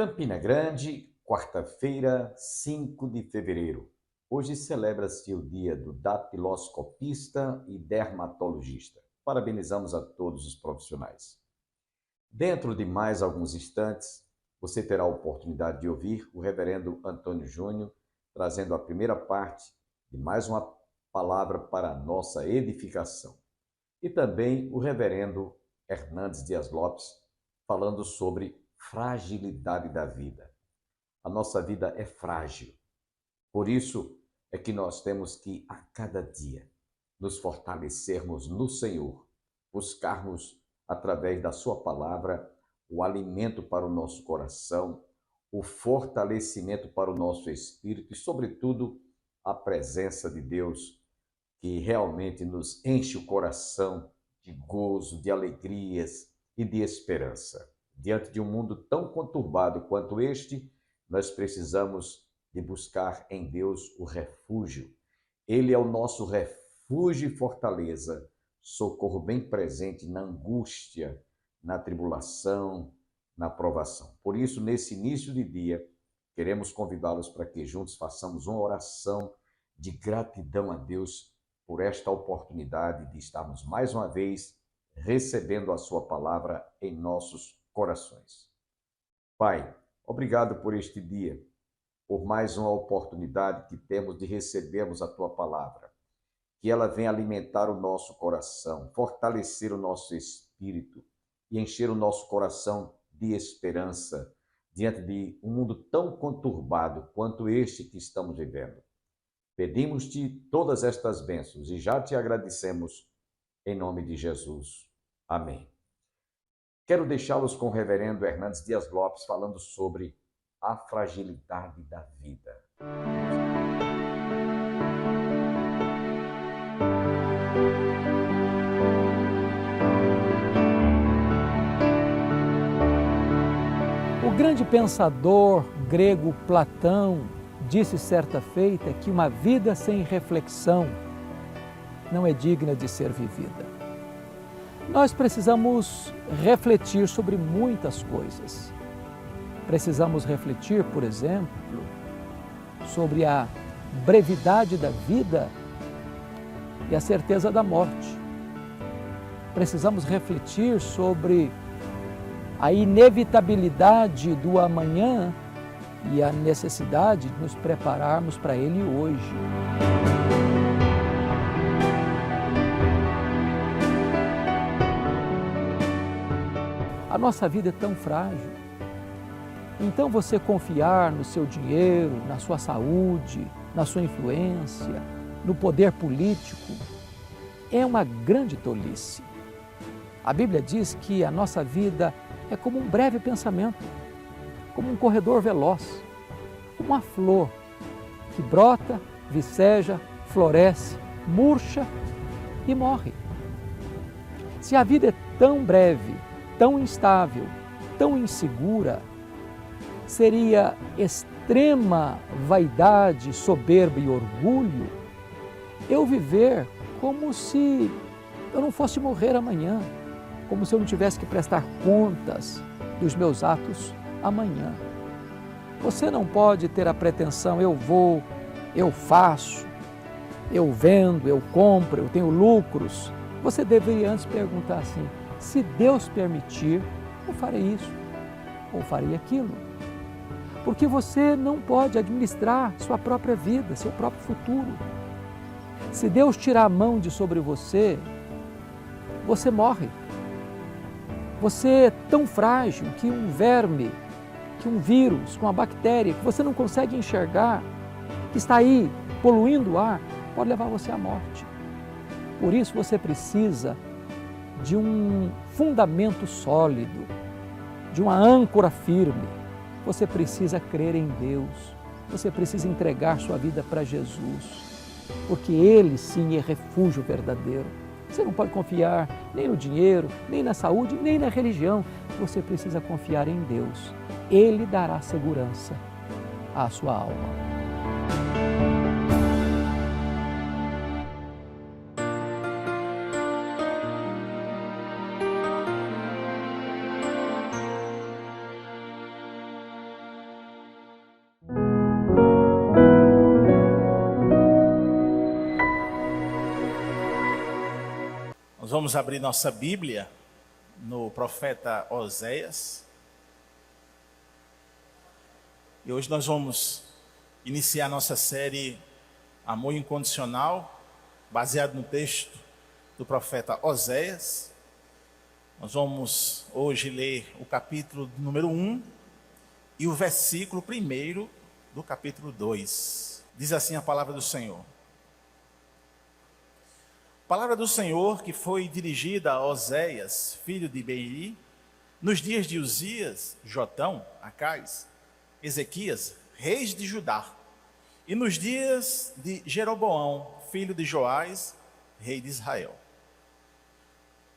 Campina Grande, quarta-feira, 5 de fevereiro. Hoje celebra-se o dia do datiloscopista e dermatologista. Parabenizamos a todos os profissionais. Dentro de mais alguns instantes, você terá a oportunidade de ouvir o reverendo Antônio Júnior trazendo a primeira parte de mais uma palavra para a nossa edificação. E também o reverendo Hernandes Dias Lopes falando sobre fragilidade da vida. A nossa vida é frágil. Por isso é que nós temos que, a cada dia, nos fortalecermos no Senhor, buscarmos, através da sua palavra, o alimento para o nosso coração, o fortalecimento para o nosso espírito e, sobretudo, a presença de Deus, que realmente nos enche o coração de gozo, de alegrias e de esperança. Diante de um mundo tão conturbado quanto este, nós precisamos de buscar em Deus o refúgio. Ele é o nosso refúgio e fortaleza, socorro bem presente na angústia, na tribulação, na provação. Por isso, nesse início de dia, queremos convidá-los para que juntos façamos uma oração de gratidão a Deus por esta oportunidade de estarmos mais uma vez recebendo a sua palavra em nossos corações. Pai, obrigado por este dia, por mais uma oportunidade que temos de recebermos a tua palavra. Que ela venha alimentar o nosso coração, fortalecer o nosso espírito e encher o nosso coração de esperança diante de um mundo tão conturbado quanto este que estamos vivendo. Pedimos-te todas estas bênçãos e já te agradecemos em nome de Jesus. Amém. Quero deixá-los com o reverendo Hernandes Dias Lopes falando sobre a fragilidade da vida. O grande pensador grego Platão disse certa feita que uma vida sem reflexão não é digna de ser vivida. Nós precisamos refletir sobre muitas coisas. Precisamos refletir, por exemplo, sobre a brevidade da vida e a certeza da morte. Precisamos refletir sobre a inevitabilidade do amanhã e a necessidade de nos prepararmos para ele hoje. A nossa vida é tão frágil. Então você confiar no seu dinheiro, na sua saúde, na sua influência, no poder político, é uma grande tolice. A Bíblia diz que a nossa vida é como um breve pensamento, como um corredor veloz, como uma flor que brota, viceja, floresce, murcha e morre. Se a vida é tão breve, tão instável, tão insegura, seria extrema vaidade, soberba e orgulho eu viver como se eu não fosse morrer amanhã, como se eu não tivesse que prestar contas dos meus atos amanhã. Você não pode ter a pretensão, eu vou, eu faço, eu vendo, eu compro, eu tenho lucros. Você deveria antes perguntar assim, se Deus permitir, eu farei isso, ou farei aquilo. Porque você não pode administrar sua própria vida, seu próprio futuro. Se Deus tirar a mão de sobre você, você morre. Você é tão frágil que um verme, que um vírus, que uma bactéria, que você não consegue enxergar, que está aí poluindo o ar, pode levar você à morte. Por isso você precisa de um fundamento sólido, de uma âncora firme. Você precisa crer em Deus, você precisa entregar sua vida para Jesus, porque Ele sim é refúgio verdadeiro. Você não pode confiar nem no dinheiro, nem na saúde, nem na religião. Você precisa confiar em Deus. Ele dará segurança à sua alma. Nós vamos abrir nossa Bíblia no profeta Oséias. E hoje nós vamos iniciar nossa série Amor Incondicional, baseado no texto do profeta Oséias. Nós vamos hoje ler o capítulo número 1 e o versículo 1 do capítulo 2. Diz assim a palavra do Senhor. Palavra do Senhor que foi dirigida a Oséias, filho de Beeri, nos dias de Uzias, Jotão, Acais, Ezequias, reis de Judá, e nos dias de Jeroboão, filho de Joás, rei de Israel.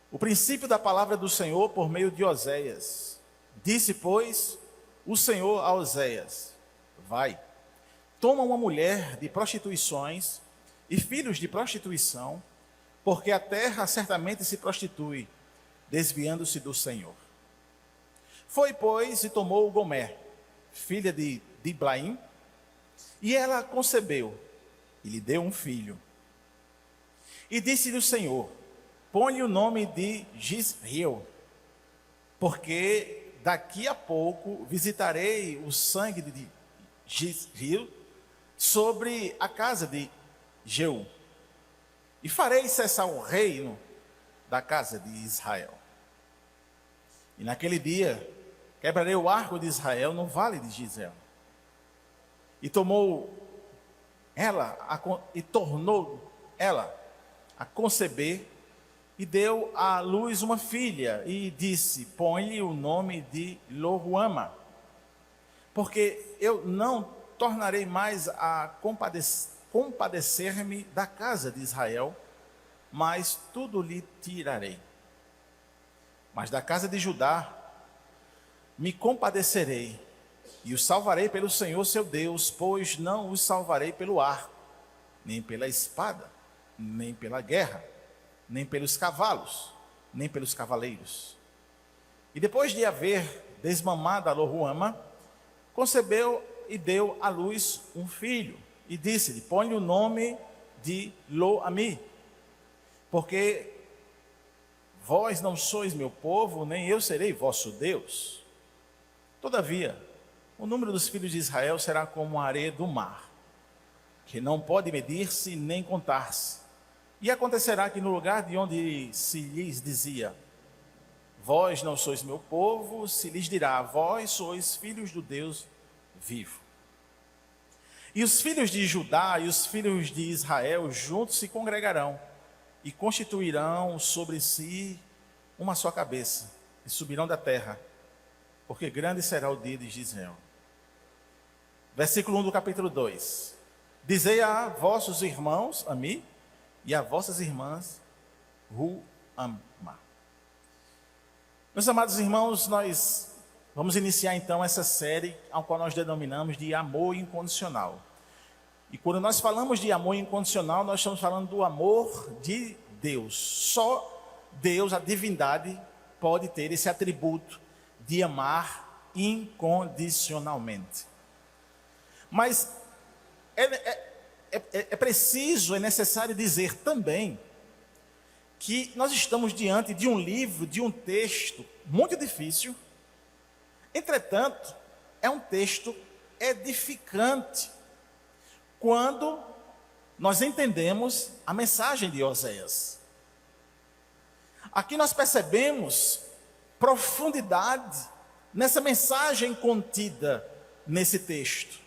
O princípio da palavra do Senhor por meio de Oséias. Disse, pois, o Senhor a Oséias: vai, toma uma mulher de prostituições e filhos de prostituição, porque a terra certamente se prostitui, desviando-se do Senhor. Foi, pois, e tomou Gomer, filha de Diblaim, e ela concebeu, e lhe deu um filho. E disse-lhe o Senhor: põe-lhe o nome de Jizreel, porque daqui a pouco visitarei o sangue de Jizreel sobre a casa de Jeú, e farei cessar o reino da casa de Israel. E naquele dia quebrarei o arco de Israel no vale de Gisel. E tornou ela a conceber, e deu à luz uma filha, e disse: põe-lhe o nome de Loruama, porque eu não tornarei mais a compadecer-me da casa de Israel, mas tudo lhe tirarei. Mas da casa de Judá me compadecerei, e os salvarei pelo Senhor seu Deus, pois não os salvarei pelo arco, nem pela espada, nem pela guerra, nem pelos cavalos, nem pelos cavaleiros. E depois de haver desmamado a Loruama, concebeu e deu à luz um filho, e disse-lhe: põe-lhe o nome de Lo-Ami, porque vós não sois meu povo, nem eu serei vosso Deus. Todavia, o número dos filhos de Israel será como a areia do mar, que não pode medir-se nem contar-se. E acontecerá que no lugar de onde se lhes dizia: vós não sois meu povo, se lhes dirá: vós sois filhos do Deus vivo. E os filhos de Judá e os filhos de Israel juntos se congregarão e constituirão sobre si uma só cabeça, e subirão da terra, porque grande será o dia de Gisel. Versículo 1 do capítulo 2. Dizei a vossos irmãos, Ami, e a vossas irmãs, Ruama. Meus amados irmãos, nós vamos iniciar então essa série, ao qual nós denominamos de amor incondicional. E quando nós falamos de amor incondicional, nós estamos falando do amor de Deus. Só Deus, a divindade, pode ter esse atributo de amar incondicionalmente. Mas é preciso, é necessário dizer também que nós estamos diante de um livro, de um texto muito difícil. Entretanto, é um texto edificante quando nós entendemos a mensagem de Oséias. Aqui nós percebemos profundidade nessa mensagem contida nesse texto.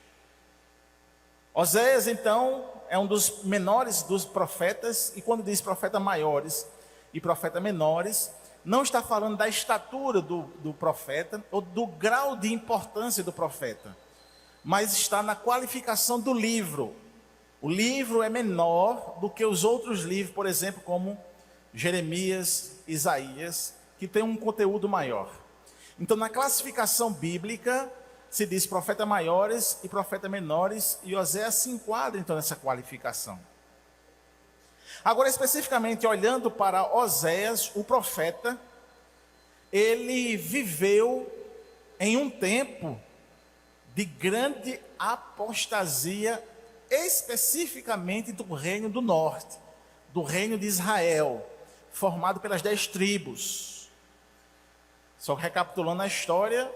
Oséias, então, é um dos menores dos profetas, e quando diz profeta maiores e profeta menores, não está falando da estatura do profeta ou do grau de importância do profeta, mas está na qualificação do livro. O livro é menor do que os outros livros, por exemplo, como Jeremias, Isaías, que tem um conteúdo maior. Então, na classificação bíblica, se diz profeta maiores e profeta menores, e Oséias se enquadra então nessa qualificação. Agora, especificamente olhando para Oséias, o profeta, ele viveu em um tempo de grande apostasia, especificamente do reino do norte, do reino de Israel. formado pelas 10 tribos. Só recapitulando a história,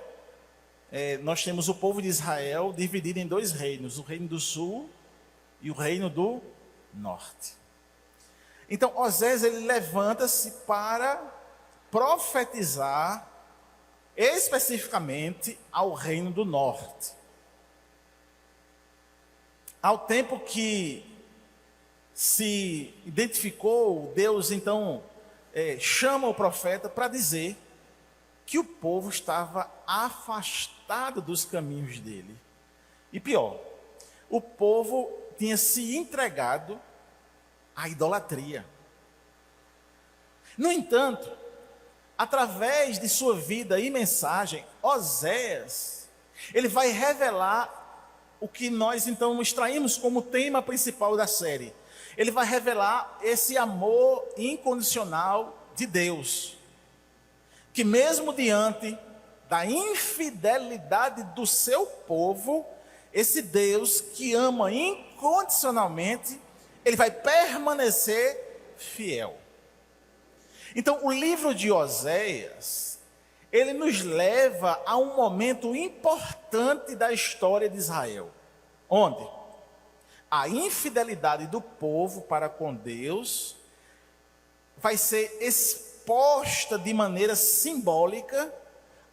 nós temos o povo de Israel dividido em 2 reinos, o reino do sul e o reino do norte. Então, Osés, ele levanta-se para profetizar especificamente ao reino do norte. Ao tempo que se identificou, Deus então chama o profeta para dizer que o povo estava afastado dos caminhos dele. E pior, o povo tinha se entregado à idolatria. No entanto, através de sua vida e mensagem, Oséias, ele vai revelar o que nós então extraímos como tema principal da série. Ele vai revelar esse amor incondicional de Deus, que mesmo diante da infidelidade do seu povo, esse Deus que ama incondicionalmente, ele vai permanecer fiel. Então, o livro de Oséias, ele nos leva a um momento importante da história de Israel, onde a infidelidade do povo para com Deus vai ser exposta de maneira simbólica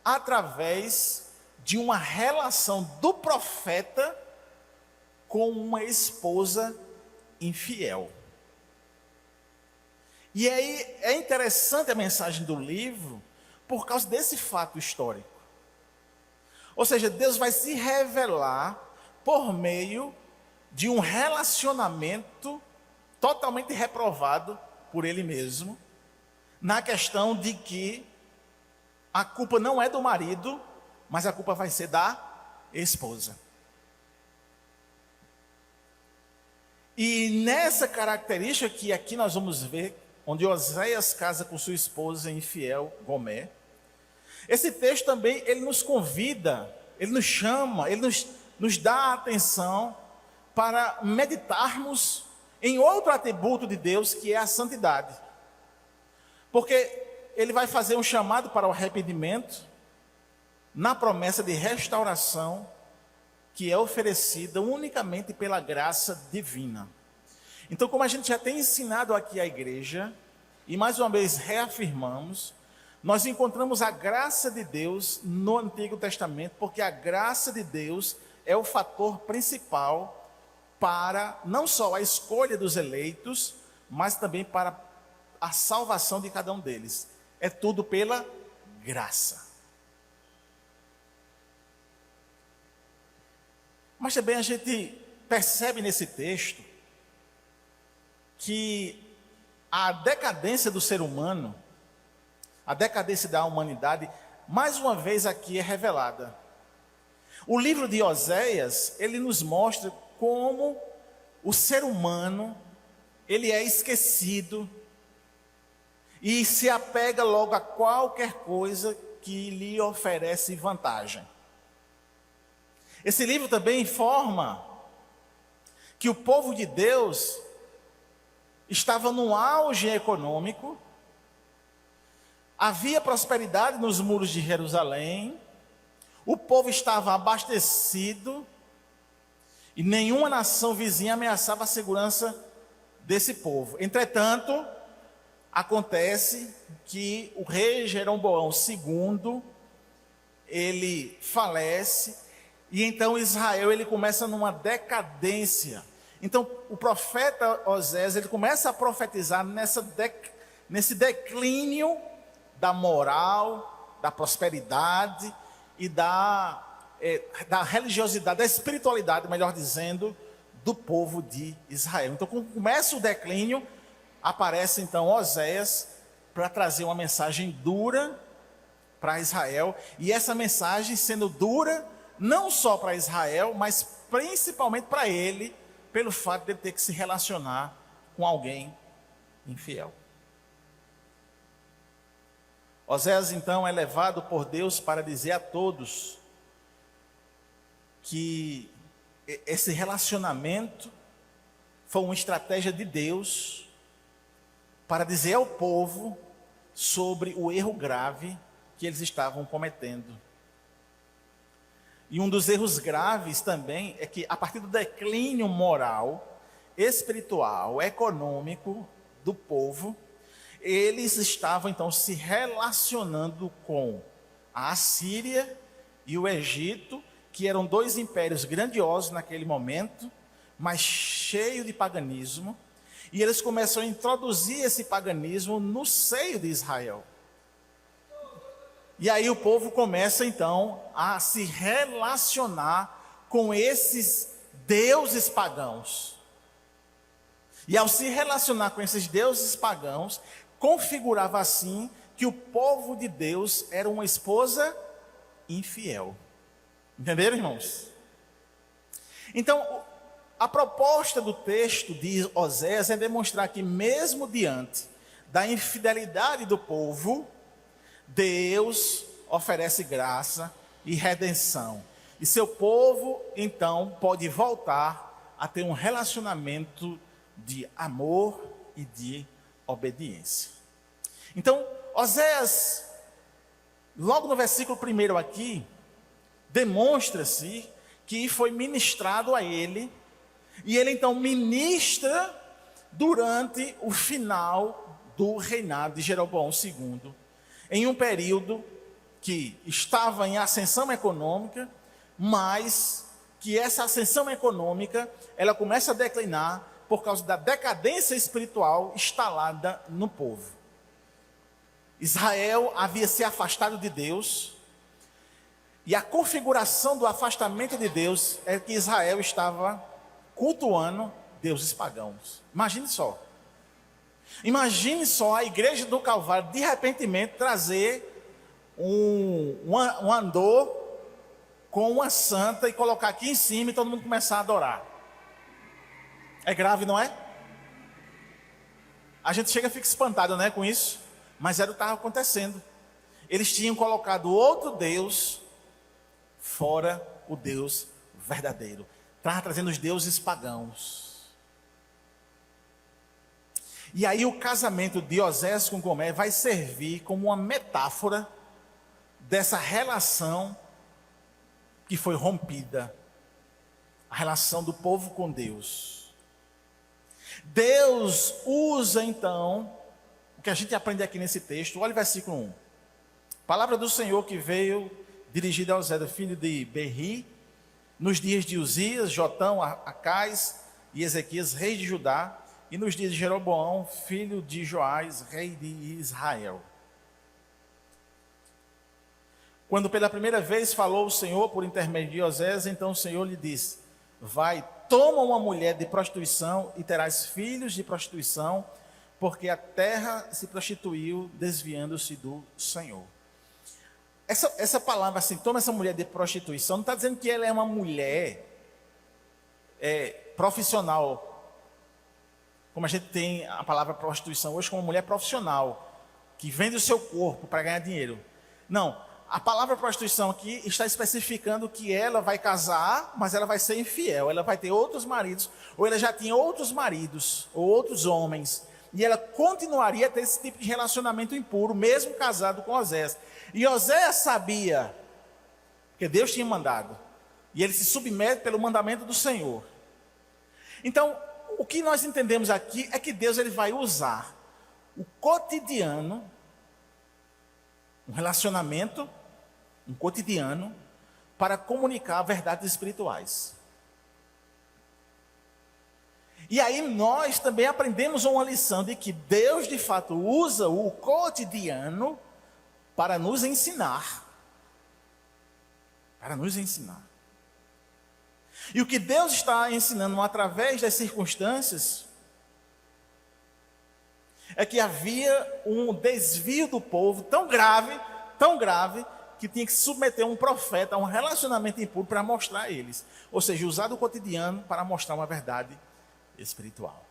através de uma relação do profeta com uma esposa infiel. E aí é interessante a mensagem do livro por causa desse fato histórico. Ou seja, Deus vai se revelar por meio de um relacionamento totalmente reprovado por ele mesmo, na questão de que a culpa não é do marido, mas a culpa vai ser da esposa. E nessa característica que aqui nós vamos ver, onde Oséias casa com sua esposa infiel, Gomé, esse texto também, ele nos convida, ele nos chama, ele nos dá atenção para meditarmos em outro atributo de Deus, que é a santidade. Porque ele vai fazer um chamado para o arrependimento, na promessa de restauração, que é oferecida unicamente pela graça divina. Então, como a gente já tem ensinado aqui à igreja, e mais uma vez reafirmamos, nós encontramos a graça de Deus no Antigo Testamento, porque a graça de Deus é o fator principal para não só a escolha dos eleitos, mas também para a salvação de cada um deles. É tudo pela graça. Mas também a gente percebe nesse texto que a decadência do ser humano, a decadência da humanidade, mais uma vez aqui é revelada. O livro de Oséias, ele nos mostra como o ser humano, ele é esquecido e se apega logo a qualquer coisa que lhe oferece vantagem. Esse livro também informa que o povo de Deus estava no auge econômico, havia prosperidade nos muros de Jerusalém, o povo estava abastecido e nenhuma nação vizinha ameaçava a segurança desse povo. Entretanto, acontece que o rei Jeroboão II, ele falece, e então Israel ele começa numa decadência. Então o profeta Oséias ele começa a profetizar nesse declínio da moral, da prosperidade e da religiosidade, da espiritualidade, melhor dizendo, do povo de Israel. Então quando começa o declínio, aparece então Oséias para trazer uma mensagem dura para Israel, e essa mensagem sendo dura não só para Israel, mas principalmente para ele, pelo fato de ele ter que se relacionar com alguém infiel. Oséias então é levado por Deus para dizer a todos que esse relacionamento foi uma estratégia de Deus para dizer ao povo sobre o erro grave que eles estavam cometendo. E um dos erros graves também é que, a partir do declínio moral, espiritual, econômico do povo, eles estavam então se relacionando com a Assíria e o Egito, que eram dois impérios grandiosos naquele momento, mas cheios de paganismo, e eles começam a introduzir esse paganismo no seio de Israel. E aí o povo começa então a se relacionar com esses deuses pagãos. E ao se relacionar com esses deuses pagãos, configurava assim que o povo de Deus era uma esposa infiel. Entenderam, irmãos? Então, a proposta do texto de Oséias é demonstrar que mesmo diante da infidelidade do povo, Deus oferece graça e redenção. E seu povo, então, pode voltar a ter um relacionamento de amor e de obediência. Então, Oséias, logo no versículo 1 aqui, demonstra-se que foi ministrado a ele, e ele então ministra durante o final do reinado de Jeroboão II, em um período que estava em ascensão econômica, mas que essa ascensão econômica, ela começa a declinar por causa da decadência espiritual instalada no povo. Israel havia se afastado de Deus, e a configuração do afastamento de Deus é que Israel estava cultuando deuses pagãos. Imagine só. Imagine só a igreja do Calvário, de repentemente, trazer um andor com uma santa e colocar aqui em cima e todo mundo começar a adorar. É grave, não é? A gente chega e fica espantado, né, com isso. Mas era o que estava acontecendo. Eles tinham colocado outro Deus fora o Deus verdadeiro. Estava trazendo os deuses pagãos. E aí o casamento de Oséias com Gomer vai servir como uma metáfora dessa relação que foi rompida. A relação do povo com Deus. Deus usa então, o que a gente aprende aqui nesse texto, olha o versículo 1. Palavra do Senhor que veio dirigida a Oséias, filho de Berri, nos dias de Uzias, Jotão, Acais e Ezequias, reis de Judá, e nos dias de Jeroboão, filho de Joás, rei de Israel. Quando pela primeira vez falou o Senhor por intermédio de Oséias, então o Senhor lhe disse: vai, toma uma mulher de prostituição e terás filhos de prostituição, porque a terra se prostituiu, desviando-se do Senhor. Essa palavra assim, toma essa mulher de prostituição, não está dizendo que ela é uma mulher profissional, como a gente tem a palavra prostituição hoje como mulher profissional, que vende o seu corpo para ganhar dinheiro. Não, a palavra prostituição aqui está especificando que ela vai casar, mas ela vai ser infiel, ela vai ter outros maridos, ou ela já tinha outros maridos, ou outros homens, e ela continuaria a ter esse tipo de relacionamento impuro, mesmo casado com Oséias. E Oséias sabia que Deus tinha mandado, e ele se submete pelo mandamento do Senhor. Então, o que nós entendemos aqui é que Deus ele vai usar o cotidiano, um relacionamento, um cotidiano, para comunicar verdades espirituais. E aí nós também aprendemos uma lição de que Deus de fato usa o cotidiano para nos ensinar. Para nos ensinar. E o que Deus está ensinando através das circunstâncias é que havia um desvio do povo tão grave, que tinha que submeter um profeta a um relacionamento impuro para mostrar a eles. Ou seja, usar o cotidiano para mostrar uma verdade espiritual.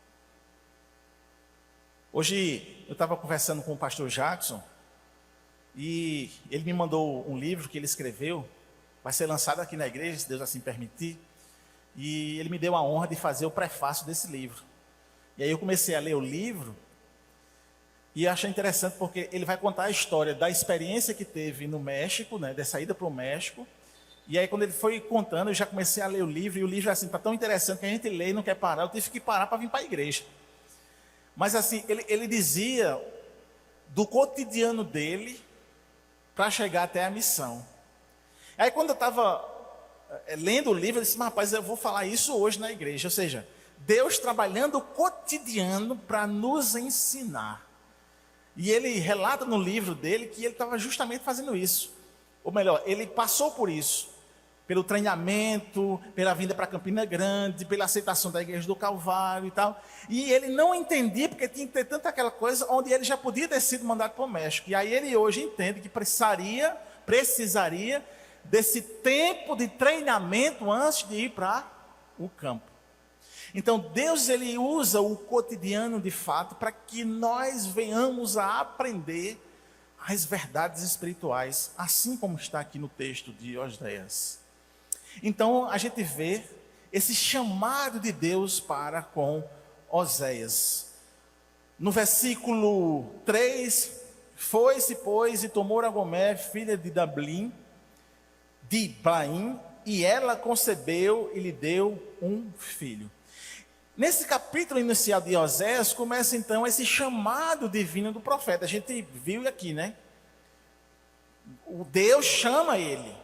Hoje eu estava conversando com o pastor Jackson e ele me mandou um livro que ele escreveu, vai ser lançado aqui na igreja, se Deus assim permitir, e ele me deu a honra de fazer o prefácio desse livro. E aí eu comecei a ler o livro E eu achei interessante porque ele vai contar a história da experiência que teve no México, né, da saída para o México. E aí quando ele foi contando, eu já comecei a ler o livro, e o livro assim, está tão interessante que a gente lê e não quer parar, eu tive que parar para vir para a igreja. Mas assim, ele dizia do cotidiano dele para chegar até a missão. Aí quando eu estava lendo o livro, eu disse, mas rapaz, eu vou falar isso hoje na igreja. Ou seja, Deus trabalhando o cotidiano para nos ensinar. E ele relata no livro dele que ele estava justamente fazendo isso. Ou melhor, ele passou por isso. Pelo treinamento, pela vinda para Campina Grande, pela aceitação da Igreja do Calvário e tal. E ele não entendia, porque tinha que ter tanta aquela coisa, onde ele já podia ter sido mandado para o México. E aí ele hoje entende que precisaria desse tempo de treinamento antes de ir para o campo. Então Deus, ele usa o cotidiano de fato para que nós venhamos a aprender as verdades espirituais, assim como está aqui no texto de Oséias. Então a gente vê esse chamado de Deus para com Oséias. No versículo 3, foi-se, pois, e tomou a Gomer, filha de Dablin, de Blaim, e ela concebeu e lhe deu um filho. Nesse capítulo inicial de Oséias, começa então esse chamado divino do profeta. A gente viu aqui, né? O Deus chama ele.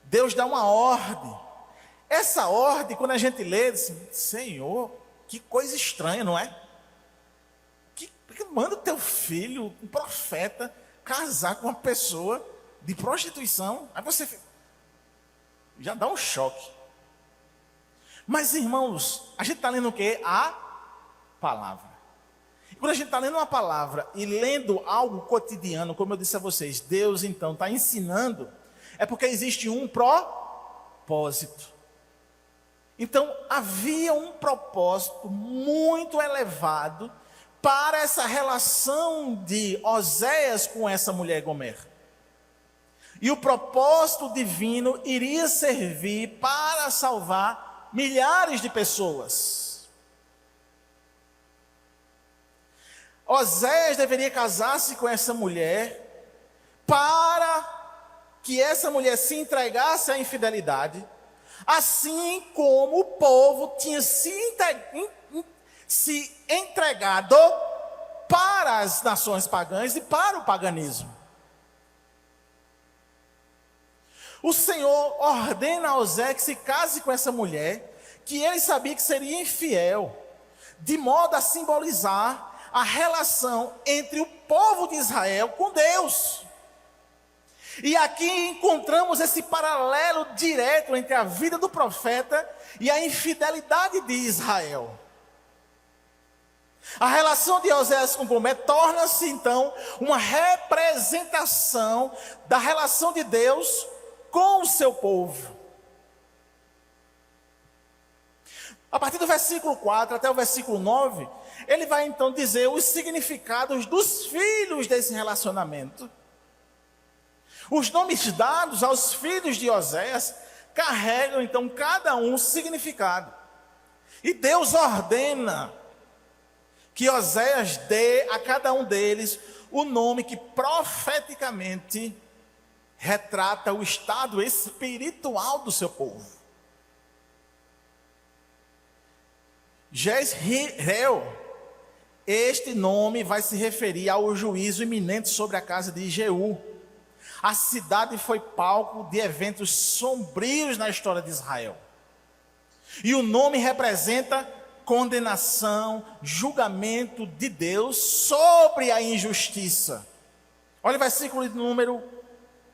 Deus dá uma ordem. Essa ordem, quando a gente lê, diz, Senhor, que coisa estranha, não é? Que manda o teu filho, um profeta, casar com uma pessoa de prostituição. Aí você já dá um choque. Mas, irmãos, a gente está lendo o quê? A palavra. E quando a gente está lendo uma palavra e lendo algo cotidiano, como eu disse a vocês, Deus então está ensinando, é porque existe um propósito. Então, havia um propósito muito elevado para essa relação de Oséias com essa mulher Gomer. E o propósito divino iria servir para salvar milhares de pessoas. Oséias deveria casar-se com essa mulher para que essa mulher se entregasse à infidelidade, assim como o povo tinha se entregado para as nações pagãs e para o paganismo. O Senhor ordena a Oséias que se case com essa mulher, que ele sabia que seria infiel, de modo a simbolizar a relação entre o povo de Israel com Deus. E aqui encontramos esse paralelo direto entre a vida do profeta e a infidelidade de Israel. A relação de Oséias com Gomer torna-se então uma representação da relação de Deus com o seu povo. A partir do versículo 4 até o versículo 9, ele vai então dizer os significados dos filhos desse relacionamento. Os nomes dados aos filhos de Oséias carregam então cada um significado. E Deus ordena que Oséias dê a cada um deles o nome que profeticamente retrata o estado espiritual do seu povo. Jezreel, este nome vai se referir ao juízo iminente sobre a casa de Jeú. A cidade foi palco de eventos sombrios na história de Israel. E o nome representa condenação, julgamento de Deus sobre a injustiça. Olha o versículo de número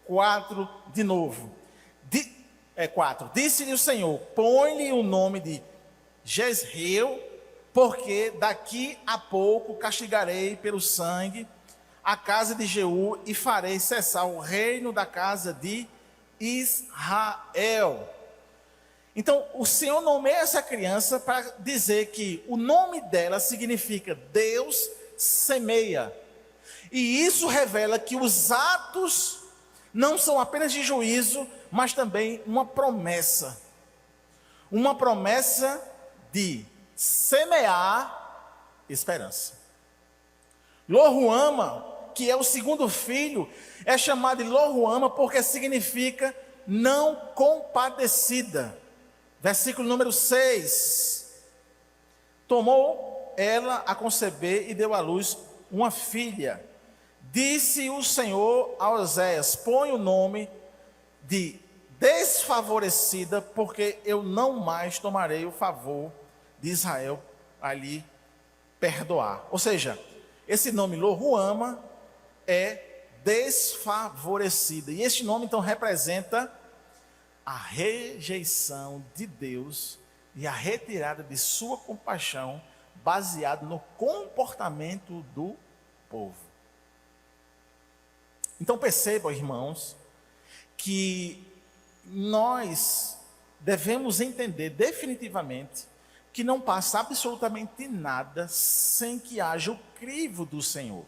4 de novo. 4. Disse-lhe o Senhor, põe-lhe o nome de Jezreel, porque daqui a pouco castigarei pelo sangue a casa de Jeú e farei cessar o reino da casa de Israel. Então, o Senhor nomeia essa criança para dizer que o nome dela significa Deus semeia. E isso revela que os atos não são apenas de juízo, mas também uma promessa. Uma promessa de semear esperança. Lo-ruama, que é o segundo filho, é chamado de Lo-ruama porque significa não compadecida. Versículo número 6. Tomou ela a conceber e deu à luz uma filha. Disse o Senhor a Oséias: põe o nome de desfavorecida, porque eu não mais tomarei o favor de Israel a lhe perdoar. Ou seja, esse nome Lo-ruama é desfavorecida. E este nome então representa a rejeição de Deus e a retirada de sua compaixão baseado no comportamento do povo. Então percebam, irmãos, que nós devemos entender definitivamente que não passa absolutamente nada sem que haja o crivo do Senhor.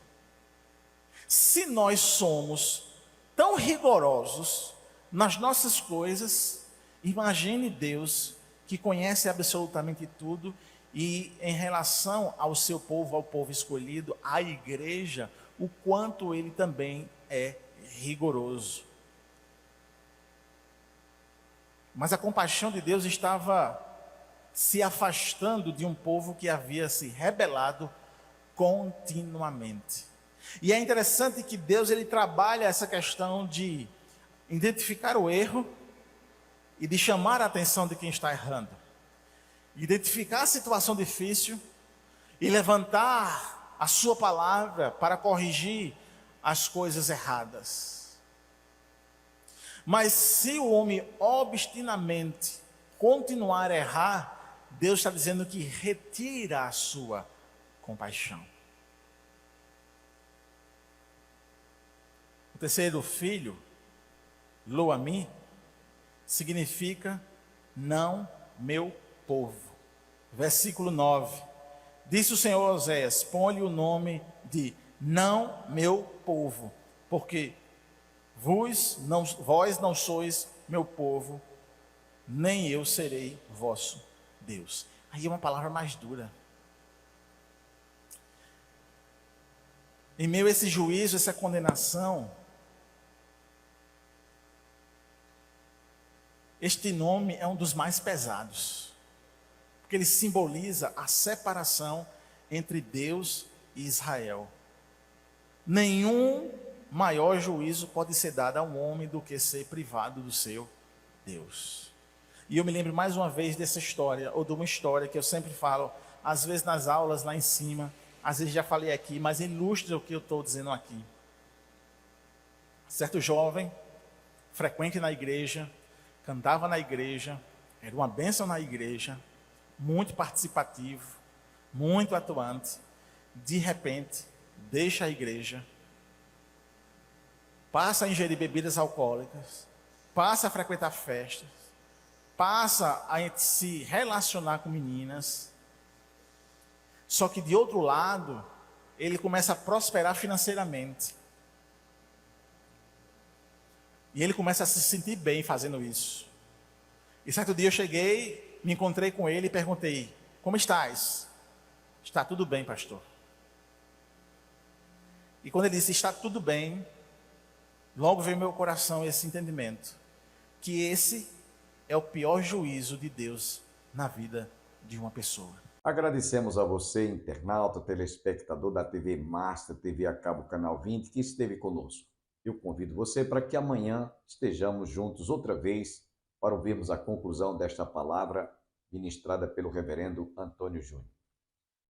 Se nós somos tão rigorosos nas nossas coisas, imagine Deus que conhece absolutamente tudo e em relação ao seu povo, ao povo escolhido, à igreja, o quanto ele também é rigoroso. Mas a compaixão de Deus estava se afastando de um povo que havia se rebelado continuamente. E é interessante que Deus ele trabalha essa questão de identificar o erro e de chamar a atenção de quem está errando. Identificar a situação difícil e levantar a sua palavra para corrigir as coisas erradas. Mas se o homem obstinamente continuar a errar, Deus está dizendo que retira a sua compaixão. O terceiro filho, Lo-ami, significa não meu povo. Versículo 9. Disse o Senhor a Oséias: põe-lhe o nome de não meu povo, porque vós não sois meu povo, nem eu serei vosso Deus. Aí é uma palavra mais dura. Em meio a esse juízo, essa condenação, este nome é um dos mais pesados, porque ele simboliza a separação entre Deus e Israel. Nenhum maior juízo pode ser dado a um homem do que ser privado do seu Deus. E eu me lembro mais uma vez dessa história, ou de uma história que eu sempre falo, às vezes nas aulas lá em cima, às vezes já falei aqui, mas ilustra o que eu estou dizendo aqui. Certo jovem, frequente na igreja, cantava na igreja, era uma bênção na igreja, muito participativo, muito atuante, de repente, deixa a igreja, passa a ingerir bebidas alcoólicas, passa a frequentar festas, passa a se relacionar com meninas, só que de outro lado, ele começa a prosperar financeiramente. E ele começa a se sentir bem fazendo isso. E certo dia eu cheguei, me encontrei com ele e perguntei: como estás? Está tudo bem, pastor. E quando ele disse está tudo bem, logo veio ao meu coração esse entendimento, que esse é o pior juízo de Deus na vida de uma pessoa. Agradecemos a você, internauta, telespectador da TV Master, TV a cabo Canal 20, que esteve conosco. Eu convido você para que amanhã estejamos juntos outra vez para ouvirmos a conclusão desta palavra ministrada pelo reverendo Antônio Júnior.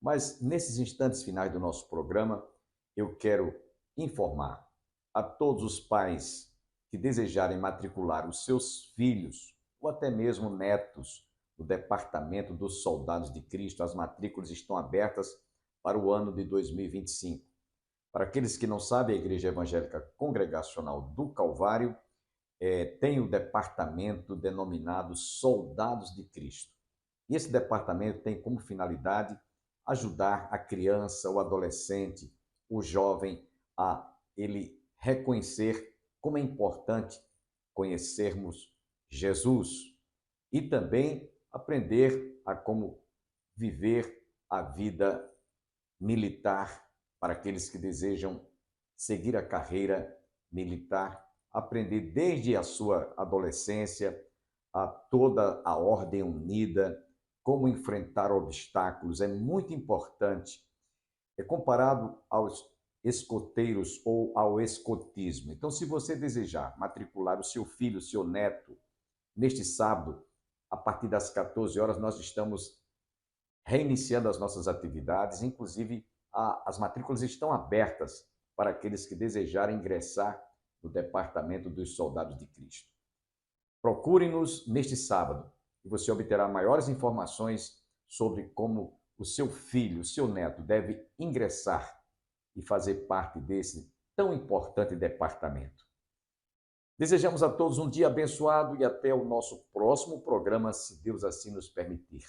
Mas nesses instantes finais do nosso programa, eu quero informar a todos os pais que desejarem matricular os seus filhos ou até mesmo netos no Departamento dos Soldados de Cristo. As matrículas estão abertas para o ano de 2025. Para aqueles que não sabem, a Igreja Evangélica Congregacional do Calvário tem o departamento denominado Soldados de Cristo. E esse departamento tem como finalidade ajudar a criança, o adolescente, o jovem a ele reconhecer como é importante conhecermos Jesus e também aprender a como viver a vida militar para aqueles que desejam seguir a carreira militar, aprender desde a sua adolescência a toda a ordem unida, como enfrentar obstáculos. É muito importante. É comparado aos escoteiros ou ao escotismo. Então, se você desejar matricular o seu filho, o seu neto, neste sábado, a partir das 14 horas, nós estamos reiniciando as nossas atividades, inclusive as matrículas estão abertas para aqueles que desejarem ingressar no Departamento dos Soldados de Cristo. Procure-nos neste sábado e você obterá maiores informações sobre como o seu filho, o seu neto deve ingressar e fazer parte desse tão importante departamento. Desejamos a todos um dia abençoado e até o nosso próximo programa, se Deus assim nos permitir.